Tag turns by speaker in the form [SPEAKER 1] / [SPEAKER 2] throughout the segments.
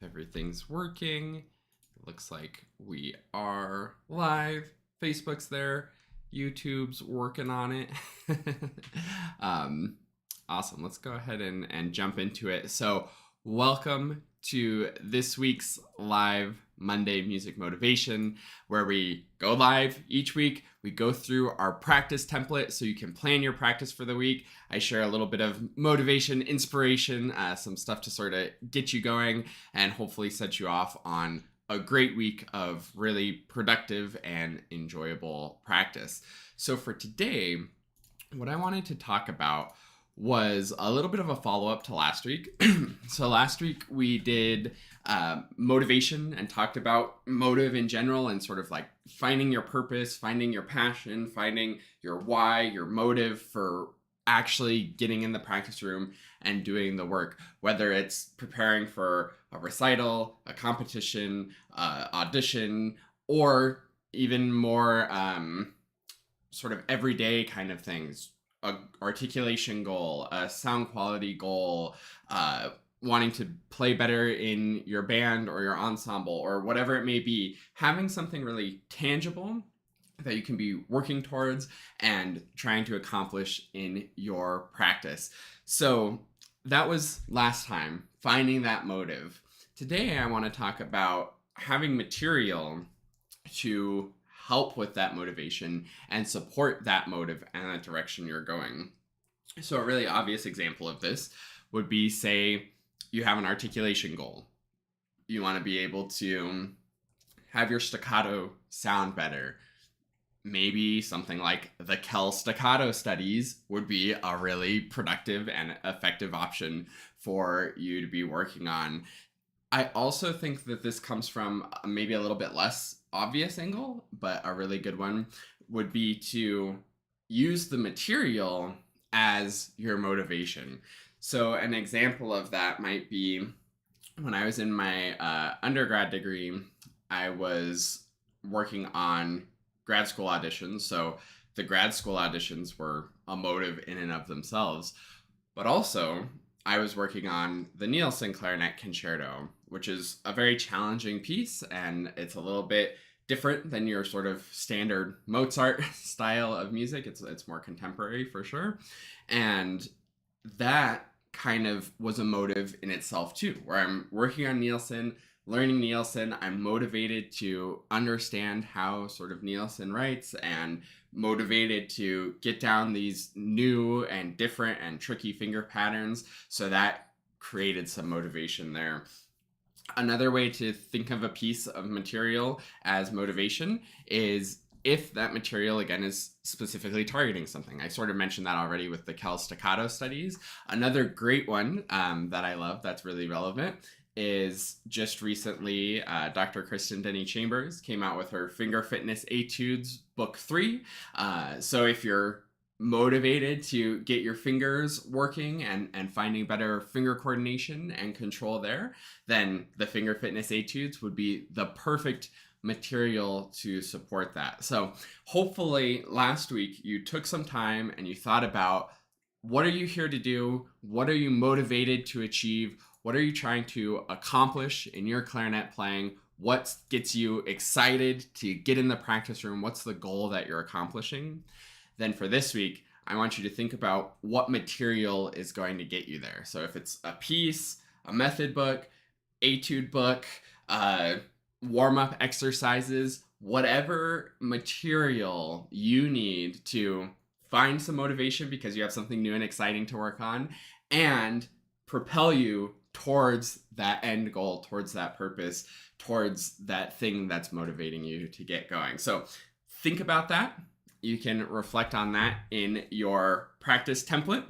[SPEAKER 1] if everything's working. It looks like we are live. Facebook's there. YouTube's working on it. um, awesome. Let's go ahead and jump into it. So, welcome to this week's live Monday Music Motivation, where we go live each week. We go through our practice template so you can plan your practice for the week. I share a little bit of motivation, inspiration, some stuff to sort of get you going and hopefully set you off on a great week of really productive and enjoyable practice. So for today, what I wanted to talk about was a little bit of a follow-up to last week. So last week we did motivation and talked about motive in general and sort of like finding your purpose, finding your passion, finding your why, your motive for actually getting in the practice room and doing the work, whether it's preparing for a recital, a competition, audition, or even more sort of everyday kind of things. A articulation goal, a sound quality goal, wanting to play better in your band or your ensemble or whatever it may be, having something really tangible that you can be working towards and trying to accomplish in your practice. So that was last time, finding that motive. Today I want to talk about having material to help with that motivation and support that motive and that direction you're going. So a really obvious example of this would be, say, you have an articulation goal. You want to be able to have your staccato sound better. Maybe something like the Kell Staccato studies would be a really productive and effective option for you to be working on. I also think that this comes from maybe a little bit less obvious angle, but a really good one would be to use the material as your motivation. So an example of that might be when I was in my undergrad degree, I was working on grad school auditions. So the grad school auditions were a motive in and of themselves. But also, I was working on the Nielsen Clarinet Concerto, which is a very challenging piece, and it's a little bit different than your sort of standard Mozart style of music. It's more contemporary for sure. And that kind of was a motive in itself too, where I'm working on Nielsen, learning Nielsen. I'm motivated to understand how sort of Nielsen writes and motivated to get down these new and different and tricky finger patterns. So that created some motivation there. Another way to think of a piece of material as motivation is if that material, again, is specifically targeting something. I sort of mentioned that already with the Kell Staccato studies. Another great one that I love that's really relevant is just recently Dr. Kristen Denny Chambers came out with her Finger Fitness Etudes Book 3. So if you're motivated to get your fingers working and finding better finger coordination and control there, then the Finger Fitness Etudes would be the perfect material to support that. So hopefully last week you took some time and you thought about, what are you here to do? What are you motivated to achieve? What are you trying to accomplish in your clarinet playing? What gets you excited to get in the practice room? What's the goal that you're accomplishing? Then for this week, I want you to think about what material is going to get you there. So if it's a piece, a method book, etude book, warm-up exercises, whatever material you need to find some motivation because you have something new and exciting to work on and propel you towards that end goal, towards that purpose, towards that thing that's motivating you to get going. So think about that. You can reflect on that in your practice template.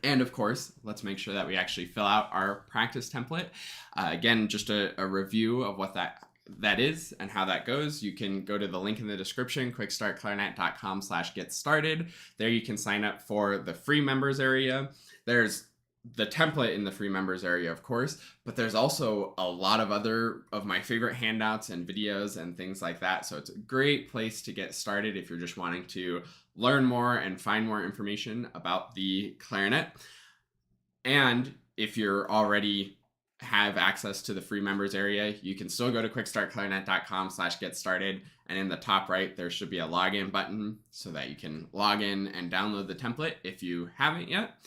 [SPEAKER 1] And of course, let's make sure that we actually fill out our practice template. Again, just a review of what that is and how that goes. You can go to the link in the description, quickstartclarinet.com/get started. There you can sign up for the free members area. There's the template in the free members area, of course, but there's also a lot of other of my favorite handouts and videos and things like that. So it's a great place to get started if you're just wanting to learn more and find more information about the clarinet. And if you're already have access to the free members area, you can still go to quickstartclarinet.com/get started, and in the top right there should be a login button so that you can log in and download the template if you haven't yet.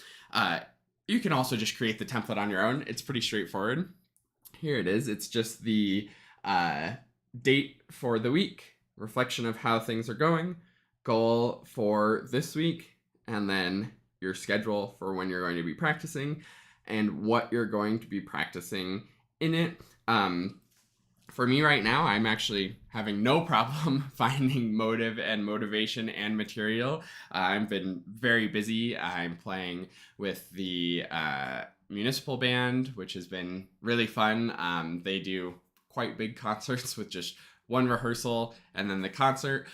[SPEAKER 1] You can also just create the template on your own. It's pretty straightforward. Here it is. It's just the date for the week, reflection of how things are going, goal for this week, and then your schedule for when you're going to be practicing and what you're going to be practicing in it. For me right now, I'm actually having no problem finding motive and motivation and material. I've been very busy. I'm playing with the municipal band, which has been really fun. They do quite big concerts with just one rehearsal and then the concert,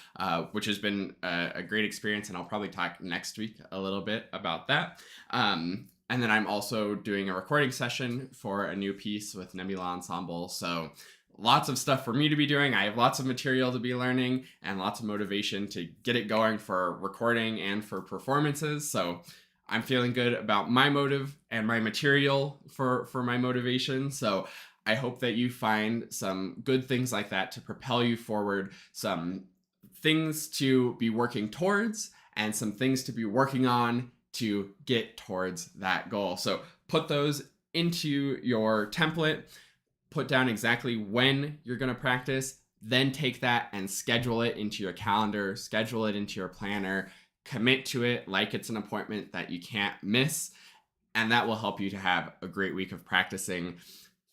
[SPEAKER 1] which has been a great experience, and I'll probably talk next week a little bit about that. And then I'm also doing a recording session for a new piece with Nebula Ensemble. So lots of stuff for me to be doing. I have lots of material to be learning and lots of motivation to get it going for recording and for performances. So I'm feeling good about my motive and my material for my motivation. So I hope that you find some good things like that to propel you forward, some things to be working towards, and some things to be working on to get towards that goal. So put those into your template, put down exactly when you're going to practice, then take that and schedule it into your calendar, schedule it into your planner, commit to it like it's an appointment that you can't miss, and that will help you to have a great week of practicing.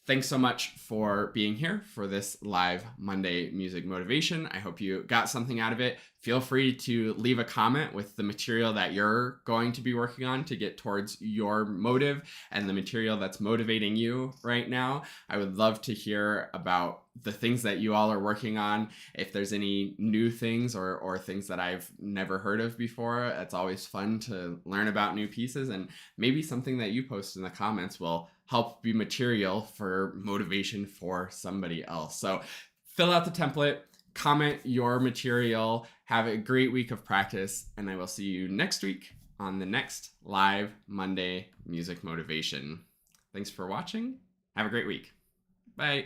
[SPEAKER 1] Thanks so much for being here for this live Monday Music Motivation. I hope you got something out of it. Feel free to leave a comment with the material that you're going to be working on to get towards your motive and the material that's motivating you right now. I would love to hear about the things that you all are working on. If there's any new things or things that I've never heard of before, it's always fun to learn about new pieces, and maybe something that you post in the comments will help be material for motivation for somebody else. So fill out the template, comment your material, have a great week of practice, and I will see you next week on the next live Monday Music Motivation. Thanks for watching. Have a great week. Bye.